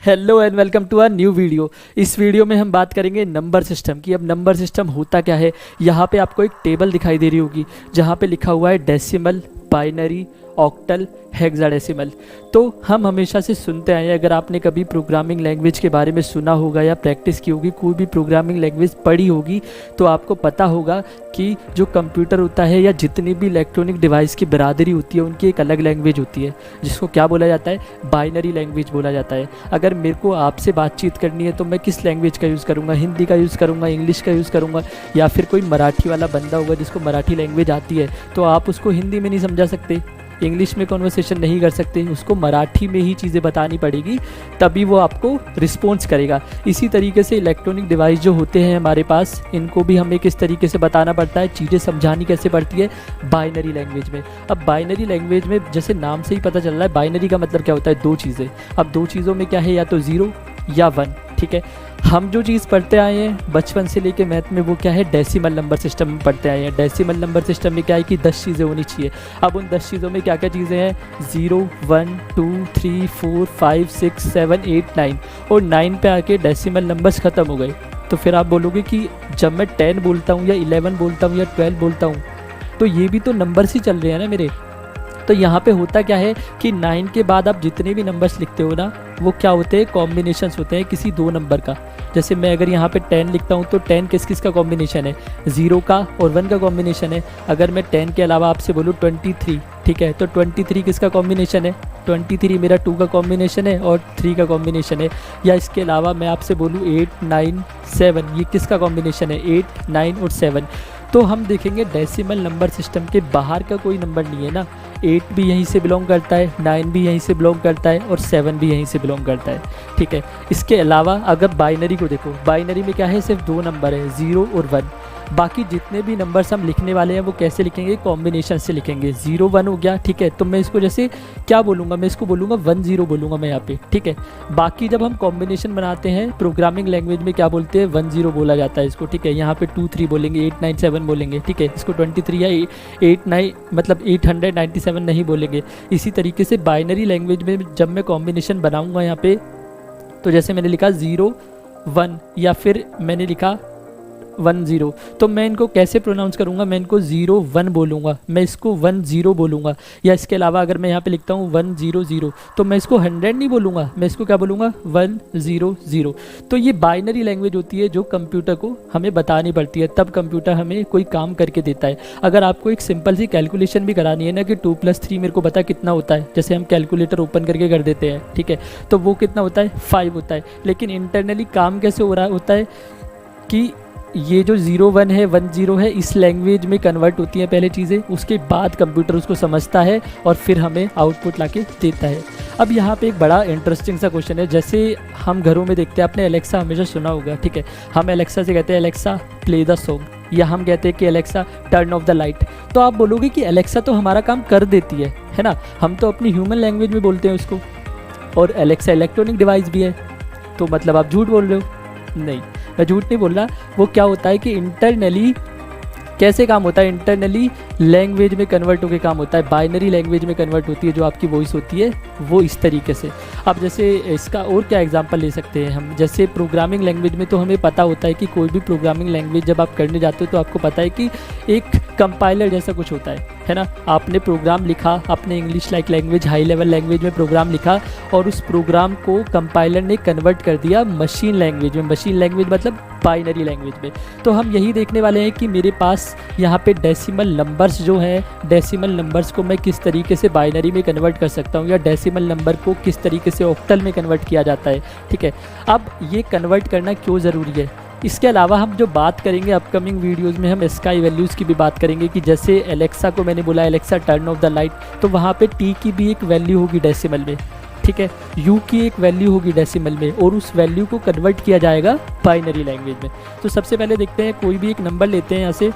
Hello and welcome to our new video. इस video में हम बात करेंगे नंबर सिस्टम की। अब नंबर सिस्टम होता क्या है। यहाँ पे आपको एक टेबल दिखाई दे रही होगी जहाँ पे लिखा हुआ है डेसिमल, बाइनरी, ऑक्टल, हेक्साडेसिमल। तो हम हमेशा से सुनते आए हैं, अगर आपने कभी प्रोग्रामिंग लैंग्वेज के बारे में सुना होगा या प्रैक्टिस की होगी, कोई भी प्रोग्रामिंग लैंग्वेज पढ़ी होगी, तो आपको पता होगा कि जो कंप्यूटर होता है या जितनी भी इलेक्ट्रॉनिक डिवाइस की बिरादरी होती है उनकी एक अलग लैंग्वेज होती है जिसको क्या बोला जाता है, बाइनरी लैंग्वेज बोला जाता है। अगर मेरे को आपसे बातचीत करनी है तो मैं किस लैंग्वेज का यूज़ करूँगा, हिंदी का यूज़ करूँगा, इंग्लिश का यूज़ करूँगा, या फिर कोई मराठी वाला बंदा होगा जिसको मराठी लैंग्वेज आती है तो आप उसको हिंदी में नहीं समझा सकते, इंग्लिश में कॉन्वर्सेशन नहीं कर सकते, उसको मराठी में ही चीज़ें बतानी पड़ेगी, तभी वो आपको रिस्पॉन्स करेगा। इसी तरीके से इलेक्ट्रॉनिक डिवाइस जो होते हैं हमारे पास, इनको भी हमें किस तरीके से बताना पड़ता है, चीज़ें समझानी कैसे पड़ती है, बाइनरी लैंग्वेज में। अब बाइनरी लैंग्वेज में जैसे नाम से ही पता चल रहा है, बाइनरी का मतलब क्या होता है, दो चीज़ें। अब दो चीज़ों में क्या है, या तो ज़ीरो या वन। ठीक है, हम जो चीज़ पढ़ते आए हैं बचपन से लेके मैथ में, वो क्या है, डेसिमल नंबर सिस्टम में पढ़ते आए हैं। डेसिमल नंबर सिस्टम में क्या है कि 10 चीज़ें होनी चाहिए। अब उन 10 चीज़ों में क्या क्या चीज़ें हैं, 0, 1, 2, 3, 4, 5, 6, 7, 8, 9, और 9 पे आके डेसिमल नंबर्स ख़त्म हो गए। तो फिर आप बोलोगे कि जब मैं 10 बोलता हूँ या 11 बोलता हूँ या 12 बोलता हूँ तो ये भी तो नंबर्स ही चल रहे हैं ना मेरे। तो यहाँ पे होता क्या है कि 9 के बाद आप जितने भी नंबर्स लिखते हो ना, वो क्या होते हैं, कॉम्बिनेशंस होते हैं किसी दो नंबर का। जैसे मैं अगर यहाँ पे 10 लिखता हूँ तो 10 किस किस का कॉम्बिनेशन है, 0 का और 1 का कॉम्बिनेशन है। अगर मैं 10 के अलावा आपसे बोलूँ 23, ठीक है, तो 23 किसका कॉम्बिनेशन है, 23 मेरा 2 का कॉम्बिनेशन है और 3 का कॉम्बिनेशन है। या इसके अलावा मैं आपसे बोलूँ 8, 9, 7, ये किसका कॉम्बिनेशन है, 8, 9 और 7। तो हम देखेंगे डेसिमल नंबर सिस्टम के बाहर का कोई नंबर नहीं है ना। 8 भी यहीं से बिलोंग करता है, 9 भी यहीं से बिलोंग करता है और 7 भी यहीं से बिलोंग करता है। ठीक है, इसके अलावा अगर बाइनरी को देखो, बाइनरी में क्या है, सिर्फ दो नंबर है, 0 और 1। बाकी जितने भी नंबर्स हम लिखने वाले हैं वो कैसे लिखेंगे, कॉम्बिनेशन से लिखेंगे। 0, 1 हो गया, ठीक है, तो मैं इसको जैसे क्या बोलूँगा, मैं इसको बोलूँगा 1, 0 बोलूँगा मैं यहाँ पे। ठीक है, बाकी जब हम कॉम्बिनेशन बनाते हैं प्रोग्रामिंग लैंग्वेज में क्या बोलते हैं, 1, 0 बोला जाता है इसको। ठीक है, यहाँ पे 2, 3 बोलेंगे, 8, 9, 7 बोलेंगे। ठीक है, इसको 23 या 8, 9 मतलब 897 नहीं बोलेंगे। इसी तरीके से बाइनरी लैंग्वेज में जब मैं कॉम्बिनेशन बनाऊँगा यहाँ पे, तो जैसे मैंने लिखा 0, 1 या फिर मैंने लिखा 1, 0, तो मैं इनको कैसे प्रोनाउंस करूँगा, मैं इनको 0, 1 बोलूँगा, मैं इसको 1, 0 बोलूँगा। या इसके अलावा अगर मैं यहाँ पे लिखता हूँ 1, 0, 0, तो मैं इसको 100 नहीं बोलूँगा, मैं इसको क्या बोलूँगा, 1, 0, 0। तो ये बाइनरी लैंग्वेज होती है जो कंप्यूटर को हमें बतानी पड़ती है, तब कंप्यूटर हमें कोई काम करके देता है। अगर आपको एक सिंपल सी कैलकुलेशन भी करानी है ना कि 2 + 3 मेरे को पता कितना होता है, जैसे हम कैलकुलेटर ओपन करके कर देते हैं, ठीक है, तो वो कितना होता है, 5 होता है। लेकिन इंटरनली काम कैसे हो रहा होता है कि ये जो 0, 1 है, 1, 0 है, इस लैंग्वेज में कन्वर्ट होती हैं पहले चीज़ें, उसके बाद कंप्यूटर उसको समझता है और फिर हमें आउटपुट लाके देता है। अब यहाँ पे एक बड़ा इंटरेस्टिंग सा क्वेश्चन है, जैसे हम घरों में देखते हैं, आपने एलेक्सा हमेशा सुना होगा। ठीक है, हम एलेक्सा से कहते हैं एलेक्सा प्ले द सॉन्ग, या हम कहते हैं कि Alexa turn off the light. तो आप बोलोगे कि एलेक्सा तो हमारा काम कर देती है ना, हम तो अपनी ह्यूमन लैंग्वेज में बोलते हैं उसको, और एलेक्सा इलेक्ट्रॉनिक डिवाइस भी है, तो मतलब आप झूठ बोल रहे हो। नहीं, मैं झूठ नहीं बोल रहा। वो क्या होता है कि इंटरनली कैसे काम होता है, इंटरनली लैंग्वेज में कन्वर्ट होकर काम होता है, बाइनरी लैंग्वेज में कन्वर्ट होती है, जो आपकी वॉइस होती है वो इस तरीके से। अब जैसे इसका और क्या एग्जांपल ले सकते हैं हम, जैसे प्रोग्रामिंग लैंग्वेज में तो हमें पता होता है कि कोई भी प्रोग्रामिंग लैंग्वेज जब आप करने जाते हो तो आपको पता है कि एक कंपाइलर जैसा कुछ होता है ना। आपने प्रोग्राम लिखा, आपने English like language, high level language में प्रोग्राम लिखा और उस प्रोग्राम को कंपाइलर ने कन्वर्ट कर दिया मशीन लैंग्वेज में। मशीन लैंग्वेज मतलब बाइनरी लैंग्वेज में। तो हम यही देखने वाले हैं कि मेरे पास यहाँ पे डेसिमल नंबर्स जो हैं, डेसिमल नंबर्स को मैं किस तरीके से बाइनरी में कन्वर्ट कर सकता हूँ, या डेसिमल नंबर को किस तरीके से ऑक्टल में कन्वर्ट किया जाता है। ठीक है, अब ये कन्वर्ट करना क्यों ज़रूरी है। इसके अलावा हम जो बात करेंगे अपकमिंग वीडियोस में, हम स्काई वैल्यूज़ की भी बात करेंगे कि जैसे एलेक्सा को मैंने बोला Alexa turn off the light, तो वहाँ पे टी की भी एक वैल्यू होगी डेसिमल में, ठीक है, यू की एक वैल्यू होगी डेसिमल में, और उस वैल्यू को कन्वर्ट किया जाएगा बाइनरी लैंग्वेज में। तो सबसे पहले देखते हैं, कोई भी एक नंबर लेते हैं यहाँ से,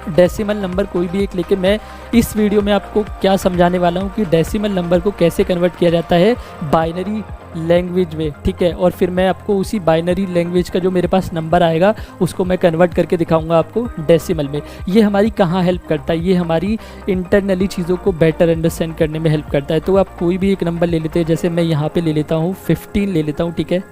डेसिमल नंबर कोई भी एक लेके मैं इस वीडियो में आपको क्या समझाने वाला हूँ कि डेसिमल नंबर को कैसे कन्वर्ट किया जाता है बाइनरी लैंग्वेज में, ठीक है। और फिर मैं आपको उसी बाइनरी लैंग्वेज का जो मेरे पास नंबर आएगा उसको मैं कन्वर्ट करके दिखाऊंगा आपको डेसिमल में। ये हमारी कहाँ हेल्प करता है, ये हमारी इंटरनली चीज़ों को बेटर अंडरस्टैंड करने में हेल्प करता है। तो आप कोई भी एक नंबर ले लेते हैं, जैसे मैं यहाँ पे ले लेता हूँ 15 ले लेता हूँ, ठीक है,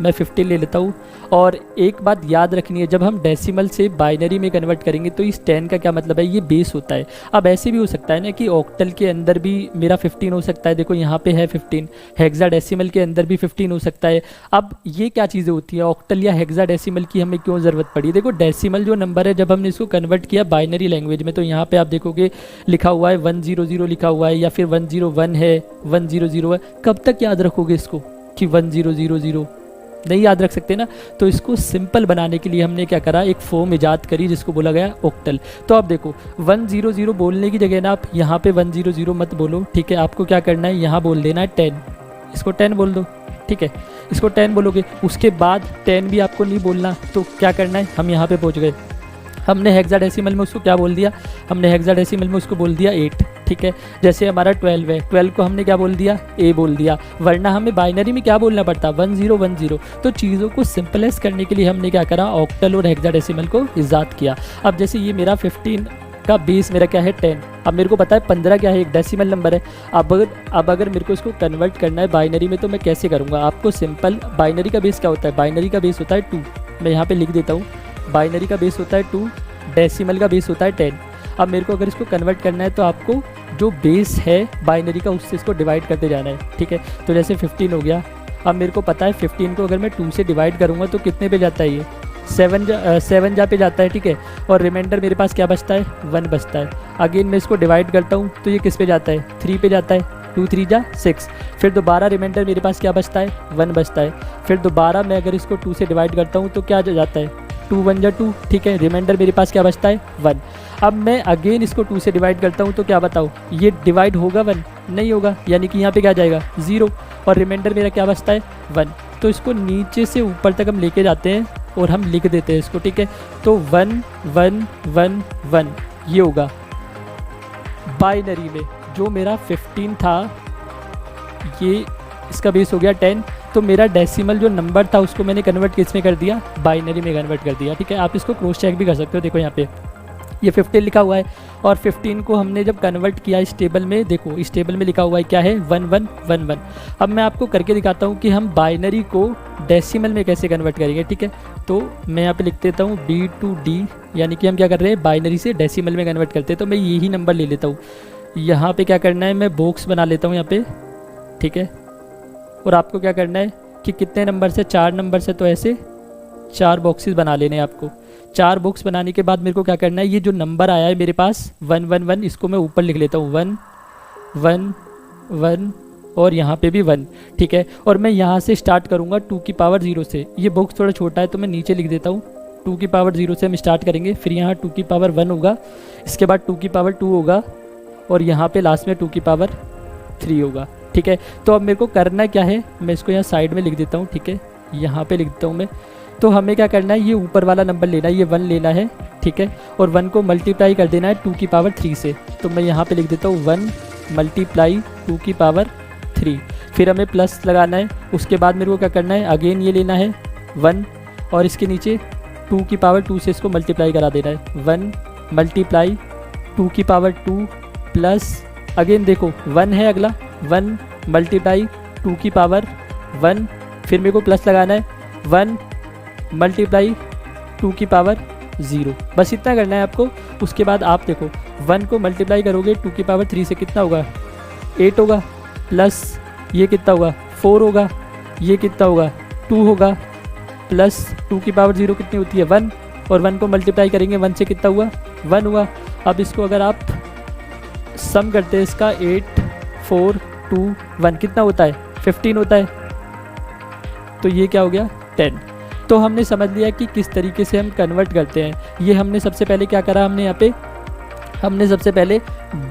मैं 15 ले लेता हूँ। और एक बात याद रखनी है, जब हम डेसिमल से बाइनरी में कन्वर्ट करेंगे तो इस 10 का क्या मतलब है, ये बेस होता है। अब ऐसे भी हो सकता है ना कि ऑक्टल के अंदर भी मेरा 15 हो सकता है, देखो यहाँ पे है 15, हेक्साडेसिमल के अंदर भी 15 हो सकता है। अब ये क्या चीज़ें होती हैं, ऑक्टल या हेक्साडेसिमल की हमें क्यों ज़रूरत पड़ी। देखो डेसिमल जो नंबर है, जब हमने इसको कन्वर्ट किया बाइनरी लैंग्वेज में, तो यहाँ पर आप देखोगे लिखा हुआ है 100 लिखा हुआ है, या फिर 101 है, 100 है। कब तक याद रखोगे इसको कि 1000 नहीं याद रख सकते ना। तो इसको सिंपल बनाने के लिए हमने क्या करा, एक फॉर्म इजाद करी जिसको बोला गया ऑक्टल। तो आप देखो 100 बोलने की जगह ना आप यहाँ पे 100 मत बोलो, ठीक है। आपको क्या करना है, यहाँ बोल देना है 10, इसको 10 बोल दो, ठीक है। इसको 10 बोलोगे, उसके बाद 10 भी आपको नहीं बोलना। तो क्या करना है, हम यहाँ पे पहुँच गए, हमने हेक्साडेसिमल में उसको क्या बोल दिया, हमने हेक्साडेसिमल में उसको बोल दिया 8, ठीक है। जैसे हमारा 12 है, 12 को हमने क्या बोल दिया, ए बोल दिया, वरना हमें बाइनरी में क्या बोलना पड़ता 1010। तो चीज़ों को सिंपलेस्ट करने के लिए हमने क्या करा, ऑक्टल और हेक्साडेसिमल को इजाद किया। अब जैसे ये मेरा 15 का बेस मेरा क्या है 10, अब मेरे को पता है 15 क्या है, एक डेसिमल नंबर है। अब अगर मेरे को इसको कन्वर्ट करना है बाइनरी में तो मैं कैसे करूँगा, आपको सिंपल, बाइनरी का बेस क्या होता है, बाइनरी का बेस होता है 2, मैं यहाँ पर लिख देता हूँ, बाइनरी का बेस होता है 2, डेसिमल का बेस होता है 10। अब मेरे को अगर इसको कन्वर्ट करना है तो आपको जो बेस है बाइनरी का उससे इसको डिवाइड करते जाना है, ठीक है। तो जैसे 15 हो गया, अब मेरे को पता है 15 को अगर मैं 2 से डिवाइड करूँगा तो कितने पे जाता है, ये 7 जा पे जाता है, ठीक है। और रिमाइंडर मेरे पास क्या बचता है, 1 बचता है। अगेन मैं इसको डिवाइड करता हूँ तो ये किस पे जाता है, 3 पे जाता है, 2 3 जा 6। फिर दोबारा रिमाइंडर मेरे पास क्या बचता है, 1 बचता है। फिर दोबारा मैं अगर इसको 2 से डिवाइड करता हूँ तो क्या जाता है, 2 1 जा 2, ठीक है। रिमाइंडर मेरे पास क्या बचता है, 1। अब मैं अगेन इसको 2 से डिवाइड करता हूँ तो क्या बताओ, ये डिवाइड होगा 1 नहीं होगा, यानी कि यहाँ पे क्या जाएगा 0, और रिमाइंडर मेरा क्या बचता है 1। तो इसको नीचे से ऊपर तक हम लेके जाते हैं और हम लिख देते हैं इसको, ठीक है। तो 1 1 1 1 ये होगा बाइनरी में। जो मेरा 15 था, ये इसका बेस हो गया 10। तो मेरा डेसिमल जो नंबर था उसको मैंने कन्वर्ट किस में कर दिया, बाइनरी में कन्वर्ट कर दिया, ठीक है। आप इसको क्रॉस चेक भी कर सकते हो, देखो यहाँ पे ये 15 लिखा हुआ है, और 15 को हमने जब कन्वर्ट किया इस टेबल में, देखो इस टेबल में लिखा हुआ है क्या है, 1111। अब मैं आपको करके दिखाता हूँ कि हम बाइनरी को डेसिमल में कैसे कन्वर्ट करेंगे, ठीक है। तो मैं यहाँ पे लिख देता हूँ B to D, यानी कि हम क्या कर रहे हैं, बाइनरी से डेसिमल में कन्वर्ट करते हैं। तो मैं यही नंबर ले लेता हूँ, यहाँ पे क्या करना है, मैं बॉक्स बना लेता हूँ यहाँ पे, ठीक है। और आपको क्या करना है कि कितने नंबर से, 4 नंबर से, तो ऐसे 4 बॉक्सेस बना लेने हैं आपको। 4 बॉक्स बनाने के बाद मेरे को क्या करना है, ये जो नंबर आया है मेरे पास 111, इसको मैं ऊपर लिख लेता हूँ 1 1 1, और यहाँ पे भी 1, ठीक है। और मैं यहाँ से स्टार्ट करूँगा 2 की पावर 0 से। ये बॉक्स थोड़ा छोटा है तो मैं नीचे लिख देता हूँ, 2 की पावर 0 से हम स्टार्ट करेंगे, फिर यहाँ 2 की पावर 1 होगा, इसके बाद 2 की पावर 2 होगा, और यहाँ पे लास्ट में 2 की पावर 3 होगा, ठीक है। तो अब मेरे को करना क्या है, मैं इसको यहाँ साइड में लिख देता हूँ, ठीक है, यहाँ पे लिख देता हूँ मैं। तो हमें क्या करना है, ये ऊपर वाला नंबर लेना है, ये 1 लेना है, ठीक है। और 1 को मल्टीप्लाई कर देना है 2 की पावर 3 से। तो मैं यहाँ पे लिख देता हूँ 1 मल्टीप्लाई 2 की पावर 3, फिर हमें प्लस लगाना है। उसके बाद मेरे को क्या करना है, अगेन ये लेना है 1, और इसके नीचे 2 की पावर 2 से इसको मल्टीप्लाई करा देना है, 1 मल्टीप्लाई 2 की पावर 2 प्लस, अगेन देखो 1 है अगला, 1 मल्टीप्लाई 2 की पावर 1, फिर मेरे को प्लस लगाना है 1 मल्टीप्लाई 2 की पावर 0, बस इतना करना है आपको। उसके बाद आप देखो 1 को मल्टीप्लाई करोगे 2 की पावर 3 से, कितना होगा 8 होगा, प्लस ये कितना होगा 4 होगा, ये कितना होगा 2 होगा, प्लस 2 की पावर 0 कितनी होती है 1, और 1 को मल्टीप्लाई करेंगे 1 से, कितना हुआ 1 हुआ। अब इसको अगर आप सम करते हैं इसका 8 4 2 1 कितना होता है 15 होता है, तो ये क्या हो गया 10। तो हमने समझ लिया कि किस तरीके से हम कन्वर्ट करते हैं। ये हमने सबसे पहले क्या करा, हमने यहाँ पे हमने सबसे पहले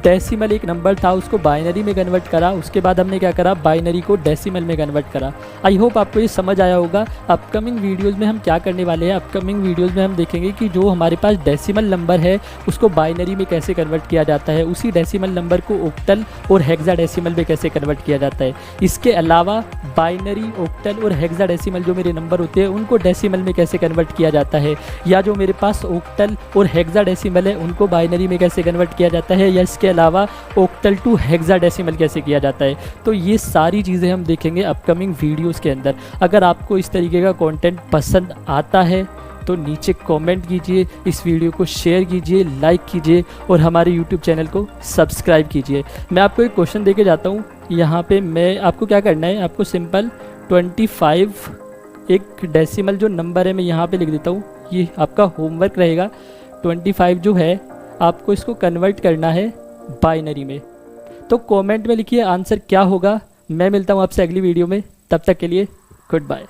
डेसिमल एक नंबर था उसको बाइनरी में कन्वर्ट करा, उसके बाद हमने क्या करा, बाइनरी को डेसिमल में कन्वर्ट करा। आई होप आपको ये समझ आया होगा। अपकमिंग वीडियोज़ में हम क्या करने वाले हैं, अपकमिंग वीडियोज़ में हम देखेंगे कि जो हमारे पास डेसिमल नंबर है उसको बाइनरी में कैसे कन्वर्ट किया जाता है, उसी डेसिमल नंबर को ऑक्टल और हेक्साडेसिमल में कैसे कन्वर्ट किया जाता है। इसके अलावा बाइनरी, ऑक्टल और हेक्साडेसिमल जो मेरे नंबर होते हैं उनको डेसिमल में कैसे कन्वर्ट किया जाता है, या जो मेरे पास ऑक्टल और हेक्साडेसिमल है उनको बाइनरी में कैसे कन्वर्ट किया जाता है, या इसके अलावा ऑक्टल टू हेक्साडेसिमल कैसे किया जाता है। तो ये सारी चीज़ें हम देखेंगे अपकमिंग वीडियोज़ के अंदर। अगर आपको इस तरीके का कंटेंट पसंद आता है तो नीचे कमेंट कीजिए, इस वीडियो को शेयर कीजिए, लाइक कीजिए और हमारे यूट्यूब चैनल को सब्सक्राइब कीजिए। मैं आपको एक क्वेश्चन देके जाता हूँ। यहाँ पे मैं आपको क्या करना है, आपको सिंपल 25 एक डेसिमल जो नंबर है मैं यहाँ पे लिख देता हूँ, ये आपका होमवर्क रहेगा। 25 जो है आपको इसको कन्वर्ट करना है बाइनरी में। तो कमेंट में लिखिए आंसर क्या होगा। मैं मिलता हूँ आपसे अगली वीडियो में, तब तक के लिए गुड बाय।